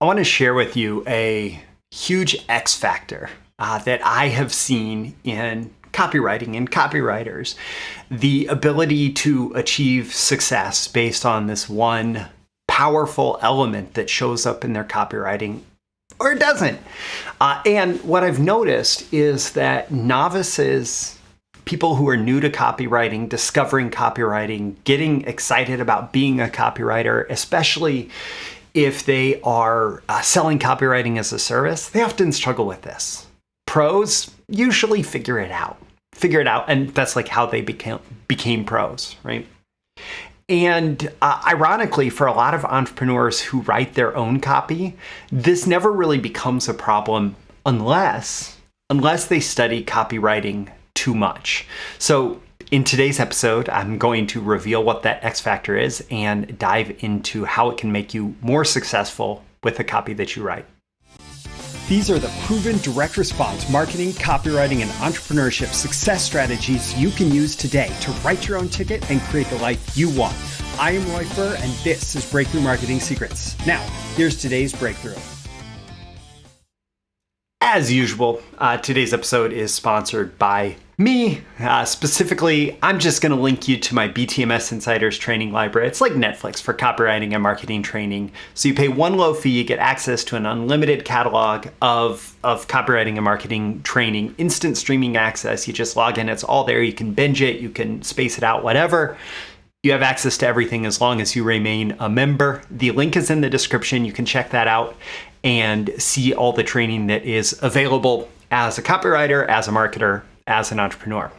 I want to share with you a huge X factor that I have seen in copywriting and copywriters. The ability to achieve success based on this one powerful element that shows up in their copywriting or it doesn't. And what I've noticed is that novices, people who are new to copywriting, discovering copywriting, getting excited about being a copywriter, especially if they are selling copywriting as a service, they often struggle with this. Pros usually figure it out, and that's like how they became pros, right? And ironically, for a lot of entrepreneurs who write their own copy, this never really becomes a problem unless they study copywriting too much. So in today's episode, I'm going to reveal what that X factor is and dive into how it can make you more successful with the copy that you write. These are the proven direct response marketing, copywriting, and entrepreneurship success strategies you can use today to write your own ticket and create the life you want. I am Roy Furr, and this is Breakthrough Marketing Secrets. Now, here's today's breakthrough. As usual, today's episode is sponsored by me. Specifically, I'm just going to link you to my BTMS Insiders training library. It's like Netflix for copywriting and marketing training. So you pay one low fee, you get access to an unlimited catalog of copywriting and marketing training, instant streaming access. You just log in, it's all there. You can binge it, you can space it out, whatever. You have access to everything as long as you remain a member. The link is in the description. You can check that out and see all the training that is available as a copywriter, as a marketer, as an entrepreneur.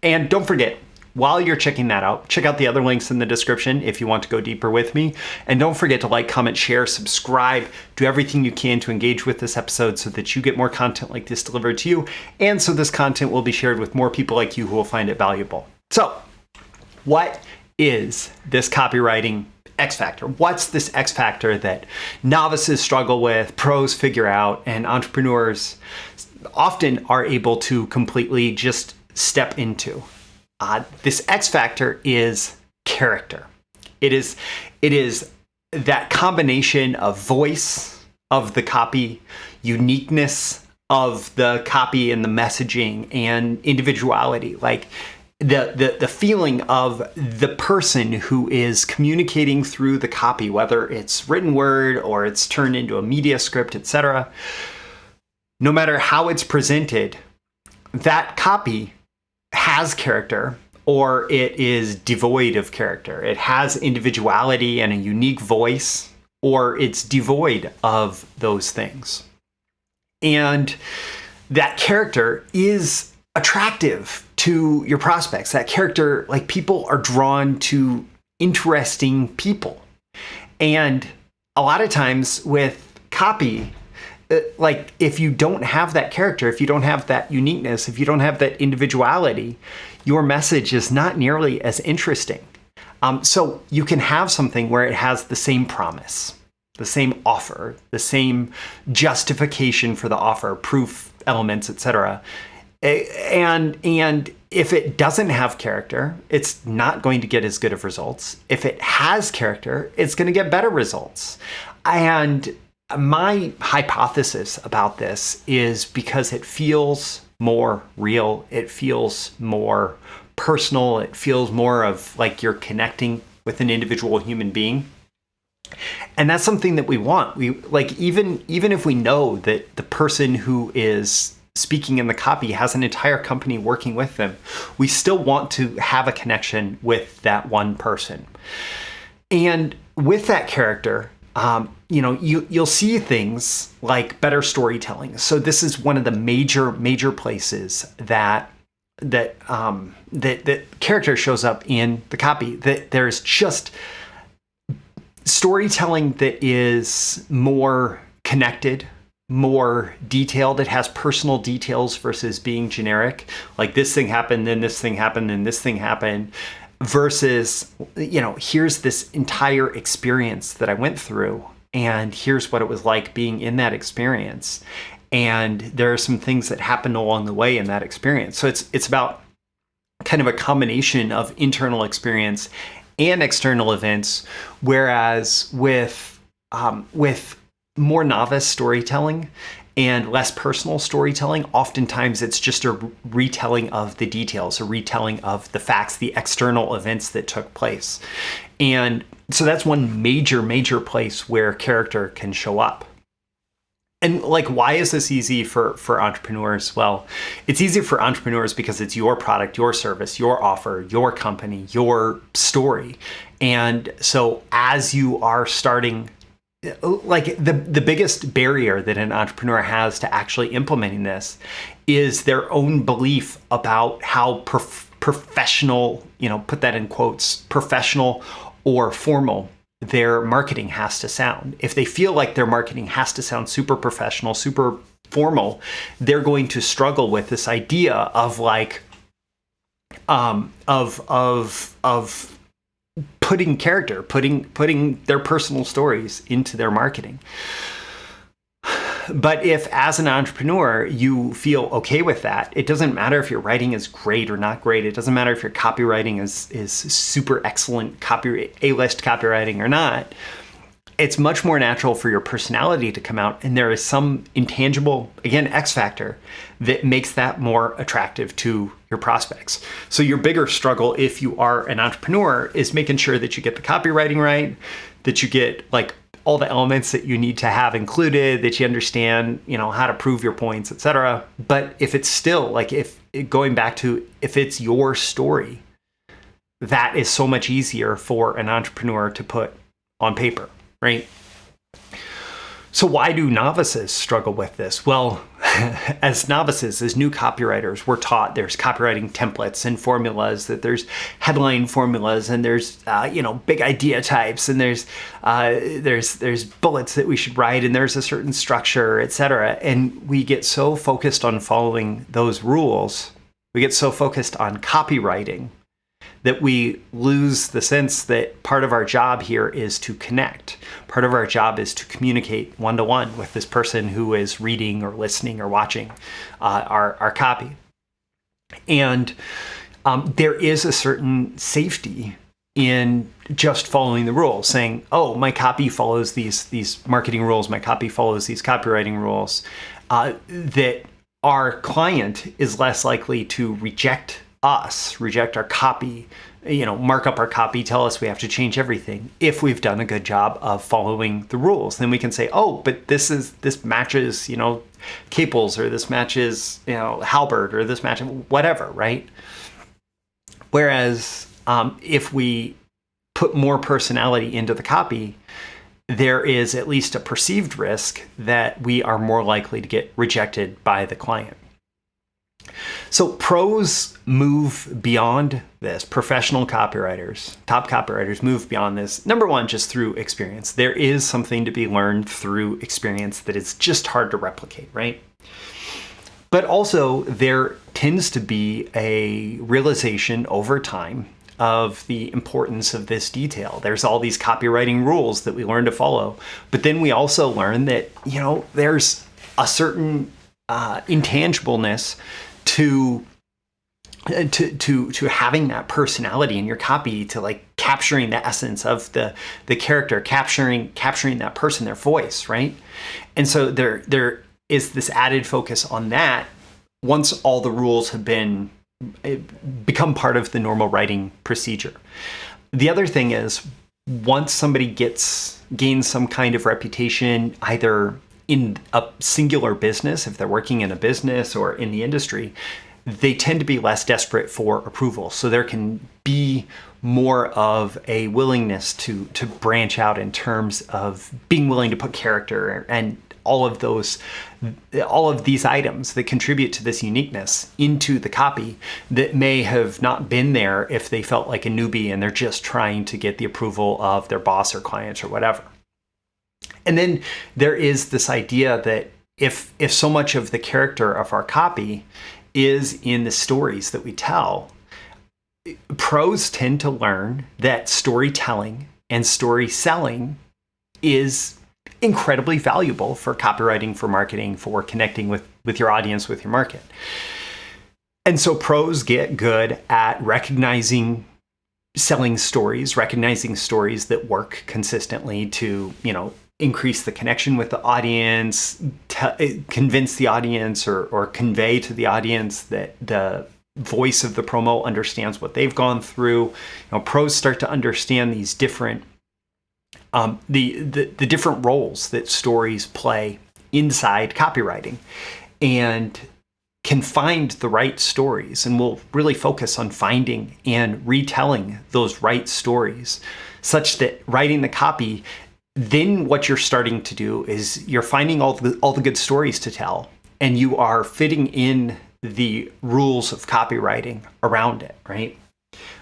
And don't forget, while you're checking that out, check out the other links in the description if you want to go deeper with me. And don't forget to like, comment, share, subscribe, do everything you can to engage with this episode so that you get more content like this delivered to you. And so this content will be shared with more people like you who will find it valuable. So what is this copywriting X factor? What's this X factor that novices struggle with, pros figure out, and entrepreneurs often are able to completely just step into? This X factor is character. It is that combination of voice of the copy, uniqueness of the copy and the messaging, and individuality. Like the feeling of the person who is communicating through the copy, whether it's written word or it's turned into a media script, etc. No matter how it's presented, that copy has character or it is devoid of character. It has individuality and a unique voice, or it's devoid of those things. And that character is attractive to your prospects. That character, like, people are drawn to interesting people. And a lot of times with copy, like, if you don't have that character, if you don't have that uniqueness, if you don't have that individuality, your message is not nearly as interesting. So you can have something where it has the same promise, the same offer, the same justification for the offer, proof elements, etc. And if it doesn't have character, it's not going to get as good of results. If it has character, it's going to get better results. And my hypothesis about this is because it feels more real, it feels more personal, it feels more of like you're connecting with an individual human being. And that's something that we want. We like, even if we know that the person who is speaking in the copy has an entire company working with them, we still want to have a connection with that one person. And with that character, you'll see things like better storytelling. So this is one of the major places that character shows up in the copy. That there's just storytelling that is more connected, more detailed. It has personal details versus being generic. Like, this thing happened, then this thing happened, then this thing happened. Versus, here's this entire experience that I went through, and here's what it was like being in that experience. And there are some things that happened along the way in that experience. So it's about kind of a combination of internal experience and external events. Whereas with more novice storytelling and less personal storytelling, oftentimes it's just a retelling of the details, a retelling of the facts, the external events that took place. And so that's one major place where character can show up. And like, why is this easy for entrepreneurs? Well, it's easy for entrepreneurs because it's your product, your service, your offer, your company, your story. And so as you are starting, like the biggest barrier that an entrepreneur has to actually implementing this is their own belief about how professional, put that in quotes, professional or formal their marketing has to sound. If they feel like their marketing has to sound super professional, super formal, they're going to struggle with this idea of like, of putting character, putting their personal stories into their marketing. But if, as an entrepreneur, you feel okay with that, it doesn't matter if your writing is great or not great. It doesn't matter if your copywriting is super excellent, A-list copywriting or not. It's much more natural for your personality to come out, and there is some intangible, again, X-Factor that makes that more attractive to your prospects. So your bigger struggle, if you are an entrepreneur, is making sure that you get the copywriting right, that you get like all the elements that you need to have included, that you understand, how to prove your points, etc. But if it's still like, if it's your story, that is so much easier for an entrepreneur to put on paper, right? So why do novices struggle with this? Well, as novices, as new copywriters, we're taught there's copywriting templates and formulas, that there's headline formulas, and there's big idea types, and there's bullets that we should write, and there's a certain structure, etc. And we get so focused on following those rules, we get so focused on copywriting, that we lose the sense that part of our job here is to connect. Part of our job is to communicate one-to-one with this person who is reading or listening or watching our copy. And there is a certain safety in just following the rules, saying, oh, my copy follows these marketing rules, my copy follows these copywriting rules, that our client is less likely to reject our copy, mark up our copy, tell us we have to change everything. If we've done a good job of following the rules, then we can say, oh, but this matches, Caples, or this matches, Halbert, or this matches whatever, right? Whereas if we put more personality into the copy, there is at least a perceived risk that we are more likely to get rejected by the client. So pros move beyond this. Professional copywriters, top copywriters move beyond this. Number one, just through experience. There is something to be learned through experience that is just hard to replicate, right? But also there tends to be a realization over time of the importance of this detail. There's all these copywriting rules that we learn to follow, but then we also learn that, there's a certain intangibleness to having that personality in your copy, to like capturing the essence of the character, capturing that person, their voice, right? And so there is this added focus on that once all the rules have become part of the normal writing procedure. The other thing is, once somebody gains some kind of reputation, either in a singular business, if they're working in a business, or in the industry, they tend to be less desperate for approval. So there can be more of a willingness to branch out in terms of being willing to put character and all of these items that contribute to this uniqueness into the copy that may have not been there if they felt like a newbie and they're just trying to get the approval of their boss or clients or whatever. And then there is this idea that if so much of the character of our copy is in the stories that we tell, pros tend to learn that storytelling and story selling is incredibly valuable for copywriting, for marketing, for connecting with your audience, with your market. And so pros get good at recognizing selling stories, recognizing stories that work consistently to, increase the connection with the audience, convince the audience or convey to the audience that the voice of the promo understands what they've gone through. Pros start to understand these different the different roles that stories play inside copywriting, and can find the right stories. And we'll really focus on finding and retelling those right stories, such that writing the copy, then what you're starting to do is you're finding all the good stories to tell, and you are fitting in the rules of copywriting around it, right?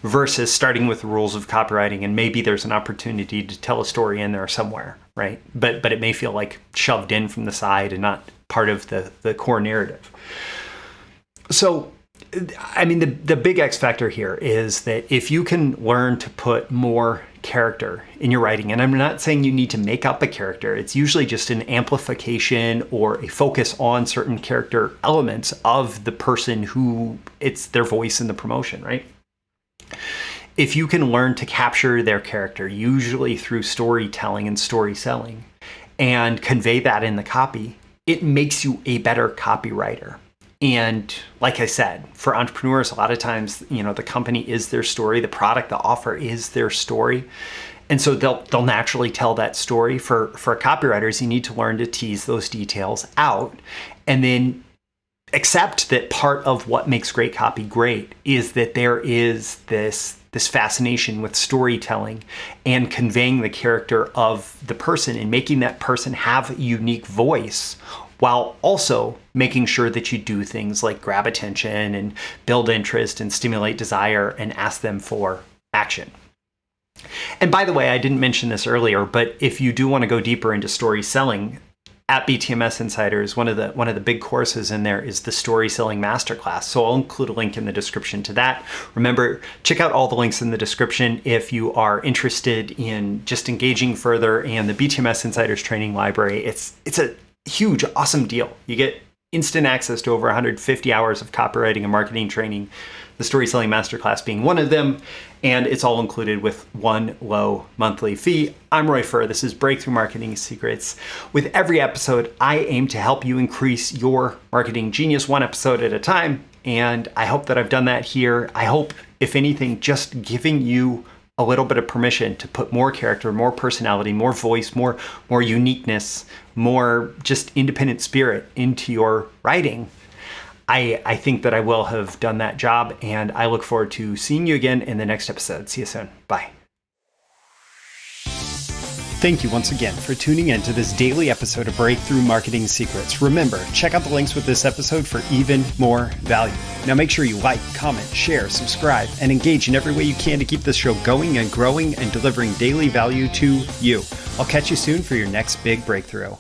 Versus starting with the rules of copywriting, and maybe there's an opportunity to tell a story in there somewhere, right? But it may feel like shoved in from the side and not part of the core narrative. So, I mean, the big X factor here is that if you can learn to put more character in your writing, and I'm not saying you need to make up a character, it's usually just an amplification or a focus on certain character elements of the person who it's their voice in the promotion, right? If you can learn to capture their character, usually through storytelling and story selling, and convey that in the copy, it makes you a better copywriter. And like I said, for entrepreneurs, a lot of times, the company is their story, the product, the offer is their story. And so they'll naturally tell that story. For copywriters, you need to learn to tease those details out, and then accept that part of what makes great copy great is that there is this fascination with storytelling and conveying the character of the person and making that person have a unique voice, while also making sure that you do things like grab attention and build interest and stimulate desire and ask them for action. And by the way, I didn't mention this earlier, but if you do want to go deeper into story selling, at BTMS Insiders, one of the big courses in there is the Story Selling Masterclass. So I'll include a link in the description to that. Remember, check out all the links in the description if you are interested in just engaging further. And the BTMS Insiders Training Library, it's a huge, awesome deal. You get instant access to over 150 hours of copywriting and marketing training, the Story Selling Masterclass being one of them, and it's all included with one low monthly fee. I'm Roy Furr. This is Breakthrough Marketing Secrets. With every episode, I aim to help you increase your marketing genius one episode at a time, and I hope that I've done that here. I hope, if anything, just giving you a little bit of permission to put more character, more personality, more voice, more uniqueness, more just independent spirit into your writing. I think that I will have done that job, and I look forward to seeing you again in the next episode. See you soon. Bye. Thank you once again for tuning in to this daily episode of Breakthrough Marketing Secrets. Remember, check out the links with this episode for even more value. Now make sure you like, comment, share, subscribe, and engage in every way you can to keep this show going and growing and delivering daily value to you. I'll catch you soon for your next big breakthrough.